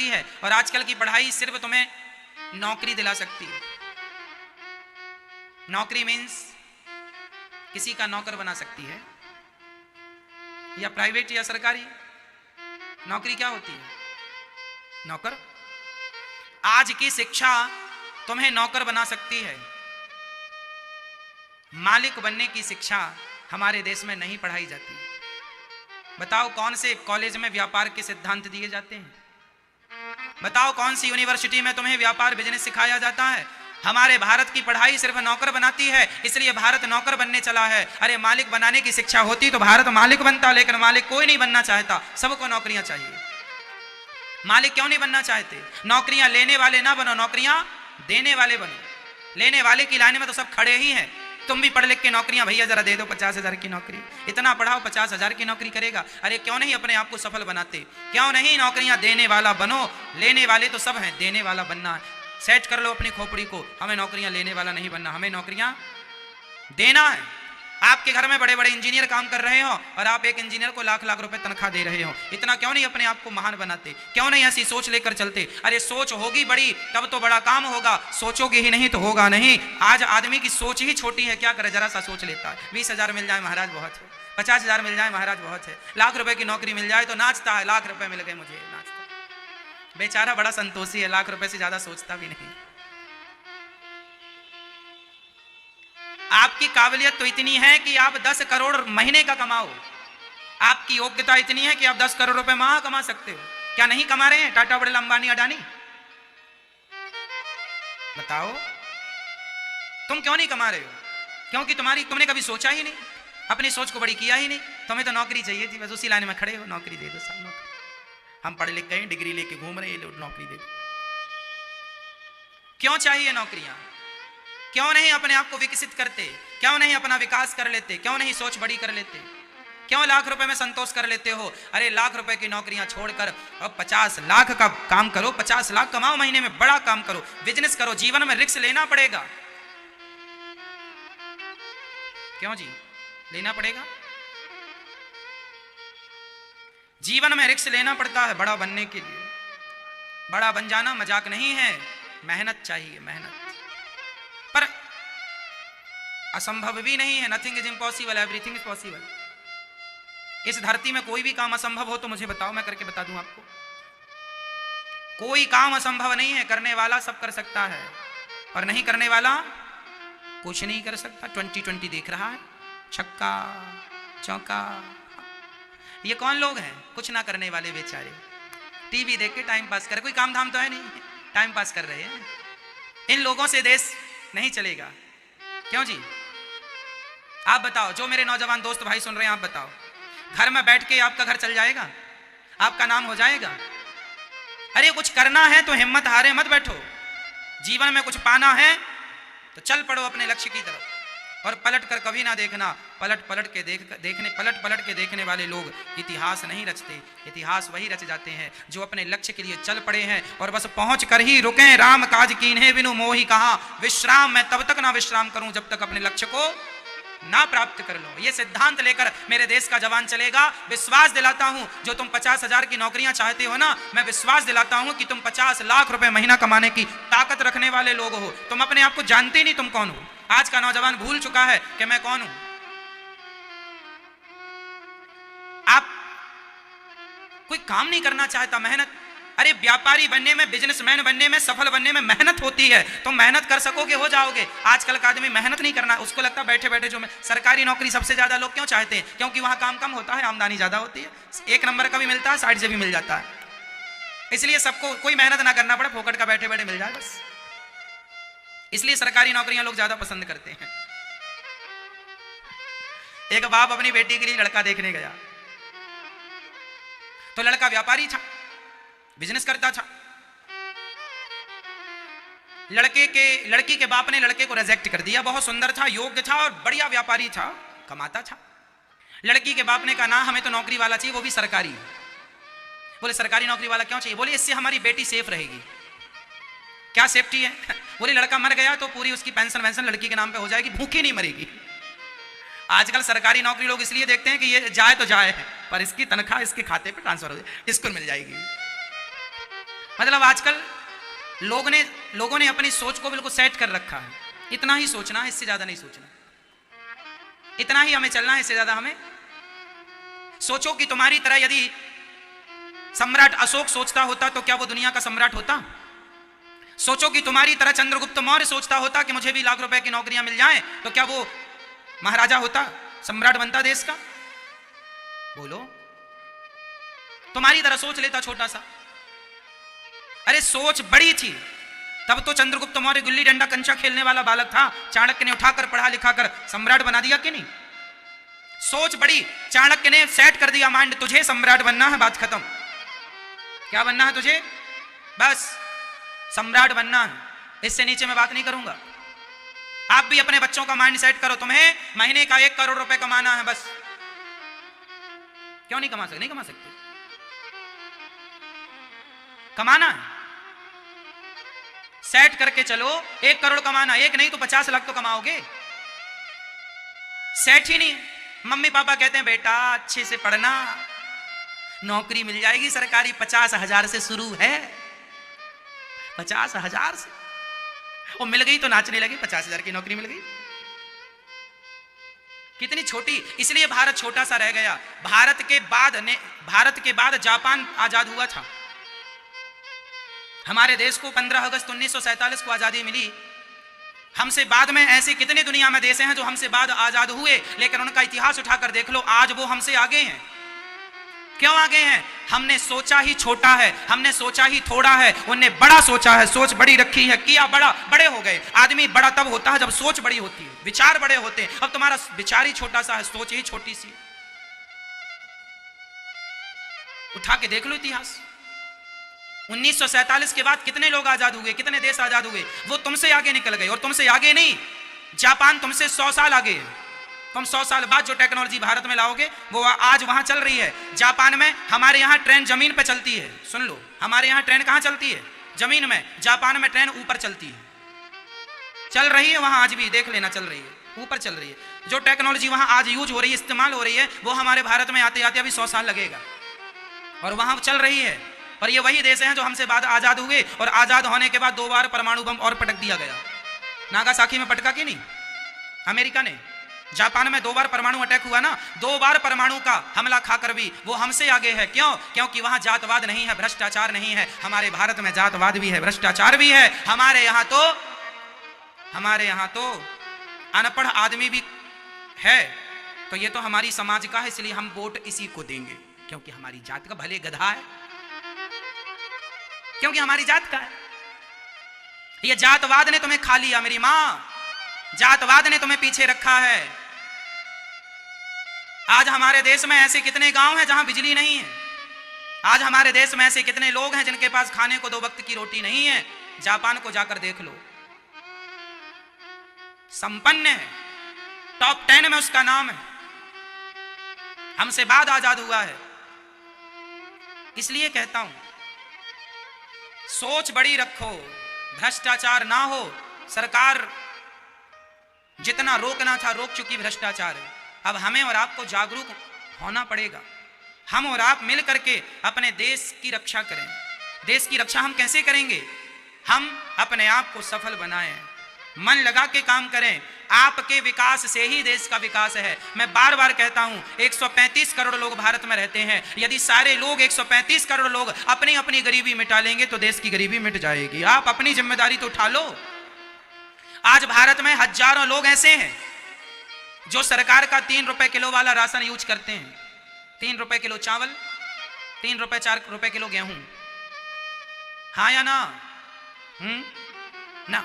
सकती है, और आजकल की पढ़ाई सिर्फ तुम्हें नौकरी दिला सकती है। नौकरी मीन्स किसी का नौकर बना सकती है, या प्राइवेट या सरकारी। नौकरी क्या होती है? नौकर। आज की शिक्षा तुम्हें नौकर बना सकती है, मालिक बनने की शिक्षा हमारे देश में नहीं पढ़ाई जाती। बताओ कौन से कॉलेज में व्यापार के सिद्धांत दिए जाते हैं? बताओ कौन सी यूनिवर्सिटी में तुम्हें व्यापार बिजनेस सिखाया जाता है? हमारे भारत की पढ़ाई सिर्फ नौकर बनाती है, इसलिए भारत नौकर बनने चला है। अरे मालिक बनाने की शिक्षा होती तो भारत मालिक बनता, लेकिन मालिक कोई नहीं बनना चाहता, सबको नौकरियां चाहिए। मालिक क्यों नहीं बनना चाहते? नौकरियां लेने वाले ना बनो, नौकरियां देने वाले बनो। लेने वाले की लाइन में तो सब खड़े ही हैं। तुम भी पढ़ लिख के नौकरियां, भैया जरा दे दो 50,000 की नौकरी, इतना पढ़ाओ 50,000 की नौकरी करेगा। अरे क्यों नहीं अपने आप को सफल बनाते? क्यों नहीं नौकरियां देने वाला बनो? लेने वाले तो सब हैं, देने वाला बनना है। सेट कर लो अपनी खोपड़ी को, हमें नौकरियां लेने वाला नहीं बनना, हमें नौकरियां देना है। आपके घर में बड़े बड़े इंजीनियर काम कर रहे हो और आप एक इंजीनियर को लाख लाख रुपए तनख्वाह दे रहे हो, इतना क्यों नहीं अपने आप को महान बनाते? क्यों नहीं ऐसी सोच लेकर चलते? अरे सोच होगी बड़ी तब तो बड़ा काम होगा, सोचोगे ही नहीं तो होगा नहीं। आज आदमी की सोच ही छोटी है, क्या करे, जरा सा सोच लेता है। 20,000 मिल जाए महाराज बहुत है, 50,000 मिल जाए महाराज बहुत है, लाख रुपए की नौकरी मिल जाए तो नाचता है, लाख रुपए मिल गए मुझे, नाचता। बेचारा बड़ा संतोषी है, लाख रुपए से ज्यादा सोचता भी नहीं। आपकी काबिलियत तो इतनी है कि आप 10 करोड़ महीने का कमाओ, आपकी योग्यता इतनी है कि आप 10 करोड़ रुपए माह कमा सकते हो। क्या नहीं कमा रहे हैं टाटा, बिरला, अंबानी, अडानी? बताओ तुम क्यों नहीं कमा रहे हो? क्योंकि तुमने कभी सोचा ही नहीं, अपनी सोच को बड़ी किया ही नहीं। तुम्हें तो नौकरी चाहिए थी, बस उसी लाइन में खड़े हो, नौकरी दे दो सब। नौकरी, हम पढ़ लिख गए, डिग्री लेके घूम रहे, नौकरी दे दो। क्यों चाहिए नौकरियां? क्यों नहीं अपने आप को विकसित करते? क्यों नहीं अपना विकास कर लेते? क्यों नहीं सोच बड़ी कर लेते? क्यों लाख रुपए में संतोष कर लेते हो? अरे लाख रुपए की नौकरियां छोड़कर अब 50 लाख का काम करो, 50 लाख कमाओ महीने में, बड़ा काम करो, बिजनेस करो। जीवन में रिस्क लेना पड़ेगा। क्यों जी लेना पड़ेगा? जीवन में रिस्क लेना पड़ता है बड़ा बनने के लिए। बड़ा बन जाना मजाक नहीं है, मेहनत चाहिए, मेहनत। पर असंभव भी नहीं है, nothing is impossible, everything is possible. इस धरती में कोई भी काम असंभव हो तो मुझे बताओ, मैं करके बता दूं आपको। कोई काम असंभव नहीं है, करने वाला सब कर सकता है, और नहीं करने वाला कुछ नहीं कर सकता। 2020 देख रहा है, छक्का चौका। ये कौन लोग हैं? कुछ ना करने वाले बेचारे, टीवी देख के टाइम पास कर, कोई काम धाम तो है नहीं, टाइम पास कर रहे हैं। इन लोगों से देश नहीं चलेगा। क्यों जी? आप बताओ, जो मेरे नौजवान दोस्त भाई सुन रहे हैं, आप बताओ, घर में बैठ के आपका घर चल जाएगा? आपका नाम हो जाएगा? अरे कुछ करना है तो हिम्मत हारे मत बैठो। जीवन में कुछ पाना है तो चल पड़ो अपने लक्ष्य की तरफ, और पलट कर कभी ना देखना। पलट पलट के देखने वाले लोग इतिहास नहीं रचते, इतिहास वही रच जाते हैं जो अपने लक्ष्य के लिए चल पड़े हैं और बस पहुंच कर ही रुके। राम काज कीन्हे बिनु मोहि कहा, विश्राम मैं तब तक ना विश्राम करूं जब तक अपने लक्ष्य को ना प्राप्त कर लो। ये सिद्धांत लेकर मेरे देश का जवान चलेगा। विश्वास दिलाता हूं, जो तुम 50,000 की नौकरियां चाहते हो ना, मैं विश्वास दिलाता हूं कि तुम 50 लाख रुपए महीना कमाने की ताकत रखने वाले लोग हो। तुम अपने आप को जानते ही नहीं तुम कौन हो। आज का नौजवान भूल चुका है कि मैं कौन हूं। आप कोई काम नहीं करना चाहता, मेहनत। अरे व्यापारी बनने में, बिजनेसमैन बनने में, सफल बनने में मेहनत होती है। तुम मेहनत कर सकोगे हो जाओगे। आजकल का आदमी मेहनत नहीं करना, उसको लगता है बैठे बैठे जो सरकारी नौकरी सबसे ज्यादा लोग क्यों चाहते हैं? क्योंकि वहां काम कम होता है, आमदनी ज्यादा होती है, 1 नंबर का भी मिलता है, साइड से भी मिल जाता है। इसलिए सबको कोई मेहनत ना करना पड़े, फोकट का बैठे बैठे मिल जाए बस। इसलिए सरकारी नौकरियां लोग ज्यादा पसंद करते हैं। एक बाप अपनी बेटी के लिए लड़का देखने गया, तो लड़का व्यापारी था, बिजनेस करता था। लड़की के बाप ने लड़के को रिजेक्ट कर दिया। बहुत सुंदर था, योग्य था और बढ़िया व्यापारी था, कमाता था। लड़की के बाप ने कहा ना, हमें तो नौकरी वाला चाहिए, वो भी सरकारी। बोले सरकारी नौकरी वाला क्यों चाहिए? बोले इससे हमारी बेटी सेफ रहेगी। क्या सेफ्टी है? बोले लड़का मर गया तो पूरी उसकी पेंशन वेंशन लड़की के नाम पे हो जाएगी, भूखी नहीं मरेगी। आजकल सरकारी नौकरी लोग इसलिए देखते हैं कि ये जाए तो जाए, पर इसकी तनख्वाह इसके खाते पे ट्रांसफर हो जाए, इसको मिल जाएगी। मतलब आजकल लोगों ने अपनी सोच को बिल्कुल सेट कर रखा है, इतना ही सोचना है, इससे ज्यादा नहीं सोचना, इतना ही हमें चलना है, इससे ज्यादा हमें। सोचो कि तुम्हारी तरह यदि सम्राट अशोक सोचता होता तो क्या वो दुनिया का सम्राट होता? सोचो कि तुम्हारी तरह चंद्रगुप्त मौर्य सोचता होता कि मुझे भी लाख रुपए की नौकरियां मिल जाएं, तो क्या वो महाराजा होता, सम्राट बनता देश का? बोलो। तुम्हारी तरह सोच लेता छोटा सा। अरे सोच बड़ी थी, तब तो चंद्रगुप्त मौर्य गुल्ली डंडा कंचा खेलने वाला बालक था, चाणक्य ने उठाकर पढ़ा लिखा कर सम्राट बना दिया कि नहीं? सोच बड़ी, चाणक्य ने सेट कर दिया माइंड, तुझे सम्राट बनना है, बात खत्म। क्या बनना है तुझे? बस सम्राट बनना है, इससे नीचे मैं बात नहीं करूंगा। आप भी अपने बच्चों का माइंड सेट करो, तुम्हें महीने का 1 करोड़ रुपए कमाना है, बस। क्यों नहीं कमा सकते? नहीं कमा सकते, कमाना है। सेट करके चलो, 1 करोड़ कमाना, 1 नहीं तो 50 लाख तो कमाओगे। सेट ही नहीं। मम्मी पापा कहते हैं बेटा अच्छे से पढ़ना, नौकरी मिल जाएगी सरकारी, 50,000 से शुरू है, 50,000 से। वो मिल गई तो नाचने लगे, 50,000 की नौकरी मिल गई। कितनी छोटी, इसलिए भारत छोटा सा रह गया। भारत के बाद जापान आजाद हुआ था। हमारे देश को 15 अगस्त 1947 को आजादी मिली। हमसे बाद में ऐसे कितने दुनिया में देश हैं जो हमसे बाद आजाद हुए, लेकिन उनका इतिहास उठाकर देख लो, आज वो हमसे आगे हैं। क्यों आगे हैं? हमने सोचा ही छोटा है, हमने सोचा ही थोड़ा है, उनने बड़ा सोचा है, सोच बड़ी रखी है, किया बड़ा, बड़े हो गए। आदमी बड़ा तब होता है जब सोच बड़ी होती है, विचार बड़े होते हैं। अब तुम्हारा विचार ही छोटा सा है, सोच ही छोटी सी। उठा के देख लो इतिहास। 1947 के बाद कितने लोग आजाद हुए, कितने देश आजाद हुए? वो तुमसे आगे निकल गए। और तुमसे आगे नहीं, जापान तुमसे 100 साल आगे है। तुम 100 साल बाद जो टेक्नोलॉजी भारत में लाओगे वो आज वहां चल रही है। जापान में हमारे यहां ट्रेन जमीन पे चलती है, सुन लो, हमारे यहां ट्रेन कहां चलती है? जमीन में। जापान में ट्रेन ऊपर चलती है, चल रही है वहां आज भी, देख लेना, चल रही है, ऊपर चल रही है। जो टेक्नोलॉजी वहां आज यूज हो रही है, इस्तेमाल हो रही है, वो हमारे भारत में आते आते अभी 100 साल लगेगा, और वहां चल रही है। और ये वही देश हैं जो हमसे बाद आजाद हुए, और आजाद होने के बाद 2 बार परमाणु बम और पटक दिया गया। नागासाकी में पटका कि नहीं अमेरिका ने? जापान में 2 बार परमाणु अटैक हुआ ना, 2 बार परमाणु का हमला खाकर भी वो हमसे आगे है। क्यों? क्योंकि वहां जातवाद नहीं है, भ्रष्टाचार नहीं है। हमारे भारत में जातवाद भी है, भ्रष्टाचार भी है। हमारे यहां तो अनपढ़ आदमी भी है। तो ये तो हमारी समाज का है, इसलिए हम वोट इसी को देंगे, क्योंकि हमारी जात का, भले गधा है, क्योंकि हमारी जात का है। ये जातवाद ने तुम्हें खा लिया मेरी मां, जातवाद ने तुम्हें पीछे रखा है। आज हमारे देश में ऐसे कितने गांव हैं जहां बिजली नहीं है। आज हमारे देश में ऐसे कितने लोग हैं जिनके पास खाने को 2 वक्त की रोटी नहीं है। जापान को जाकर देख लो, संपन्न है, टॉप 10 में उसका नाम है, हमसे बाद आजाद हुआ है। इसलिए कहता हूं, सोच बड़ी रखो, भ्रष्टाचार ना हो। सरकार जितना रोकना था रोक चुकी भ्रष्टाचार है। अब हमें और आपको जागरूक होना पड़ेगा। हम और आप मिल करके अपने देश की रक्षा करें। देश की रक्षा हम कैसे करेंगे? हम अपने आप को सफल बनाएं, मन लगा के काम करें। आपके विकास से ही देश का विकास है। मैं बार बार कहता हूं, 135 करोड़ लोग भारत में रहते हैं। यदि सारे लोग 135 करोड़ लोग अपनी अपनी गरीबी मिटा लेंगे तो देश की गरीबी मिट जाएगी। आप अपनी जिम्मेदारी तो उठा लो। आज भारत में हजारों लोग ऐसे हैं जो सरकार का 3 रुपए किलो वाला राशन यूज करते हैं। 3 रुपए किलो चावल, 3 रुपए 4 रुपए किलो गेहूं। हाँ या ना? ना।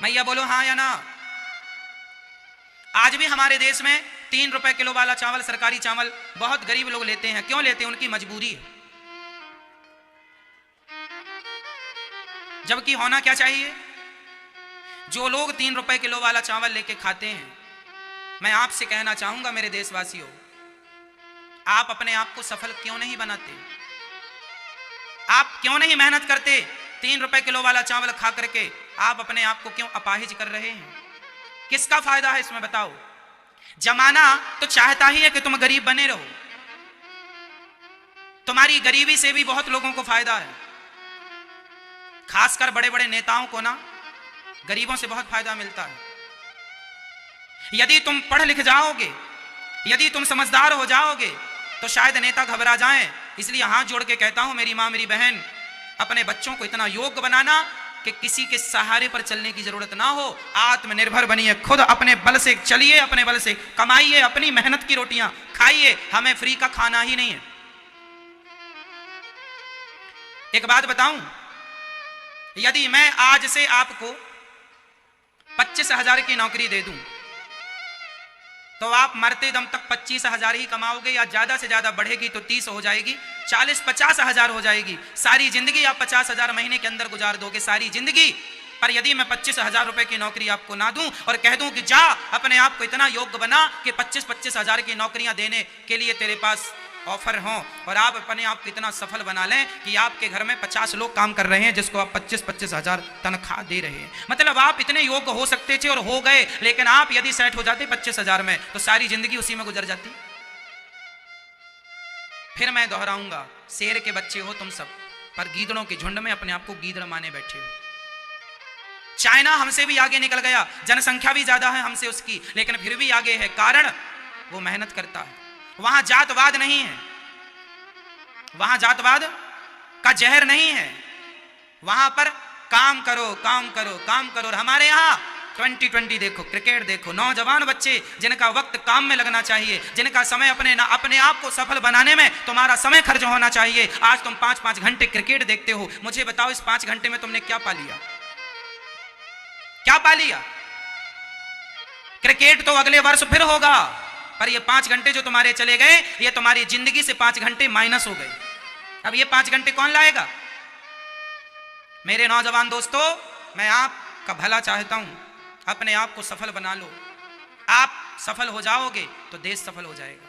मैया बोलो हाँ या ना? आज भी हमारे देश में 3 रुपए किलो वाला चावल, सरकारी चावल, बहुत गरीब लोग लेते हैं। क्यों लेते हैं? उनकी मजबूरी है। जबकि होना क्या चाहिए? जो लोग 3 रुपए किलो वाला चावल लेके खाते हैं, मैं आपसे कहना चाहूंगा मेरे देशवासियों, आप अपने आप को सफल क्यों नहीं बनाते? आप क्यों नहीं मेहनत करते? 3 रुपए किलो वाला चावल खा करके आप अपने आप को क्यों अपाहिज कर रहे हैं? किसका फायदा है इसमें बताओ? जमाना तो चाहता ही है कि तुम गरीब बने रहो। तुम्हारी गरीबी से भी बहुत लोगों को फायदा है। खासकर बड़े बड़े नेताओं को ना गरीबों से बहुत फायदा मिलता है। यदि तुम पढ़ लिख जाओगे, यदि तुम समझदार हो जाओगे तो शायद नेता घबरा जाएं। इसलिए हाथ जोड़ के कहता हूं मेरी मां मेरी बहन, अपने बच्चों को इतना योग्य बनाना कि किसी के सहारे पर चलने की जरूरत ना हो। आत्मनिर्भर बनिए, खुद अपने बल से चलिए, अपने बल से कमाइए, अपनी मेहनत की रोटियां खाइए। हमें फ्री का खाना ही नहीं है। एक बात बताऊं, यदि मैं आज से आपको 25,000 की नौकरी दे दूं तो आप मरते दम तक 25,000 ही कमाओगे, या ज्यादा से ज्यादा बढ़ेगी तो 30 हो जाएगी, 40-50,000 हो जाएगी। सारी जिंदगी आप 50,000 महीने के अंदर गुजार दोगे, सारी जिंदगी। पर यदि मैं 25,000 रुपए की नौकरी आपको ना दूं और कह दूं कि जा अपने आप को इतना योग्य बना कि 25,000 की नौकरियां देने के लिए तेरे पास ऑफर हो, और आप अपने आप को इतना सफल बना लें कि आपके घर में 50 लोग काम कर रहे हैं जिसको आप 25,000 तनख्वाह दे रहे हैं। मतलब आप इतने योग्य हो सकते थे और हो गए, लेकिन आप यदि सेट हो जाते 25,000 में तो सारी जिंदगी उसी में गुजर जाती। फिर मैं दोहराऊंगा, शेर के बच्चे हो तुम सब, पर गीदड़ों के झुंड में अपने आप को गीदड़ माने बैठे हो। चाइना हमसे भी आगे निकल गया, जनसंख्या भी ज्यादा है हमसे उसकी, लेकिन फिर भी आगे है, कारण वो मेहनत करता है। वहां जातवाद नहीं है, वहां जातवाद का जहर नहीं है, वहां पर काम करो काम करो काम करो। और हमारे यहाँ 2020 देखो, क्रिकेट देखो, नौजवान बच्चे जिनका वक्त काम में लगना चाहिए, जिनका समय अपने आप को सफल बनाने में तुम्हारा समय खर्च होना चाहिए। आज तुम 5-5 घंटे क्रिकेट देखते हो। मुझे बताओ इस 5 घंटे में तुमने क्या पा लिया? क्या पा लिया? क्रिकेट तो अगले वर्ष फिर होगा, पर ये 5 घंटे जो तुम्हारे चले गए, ये तुम्हारी जिंदगी से 5 घंटे माइनस हो गए। अब ये 5 घंटे कौन लाएगा? मेरे नौजवान दोस्तों, मैं आपका भला चाहता हूं, अपने आप को सफल बना लो। आप सफल हो जाओगे तो देश सफल हो जाएगा।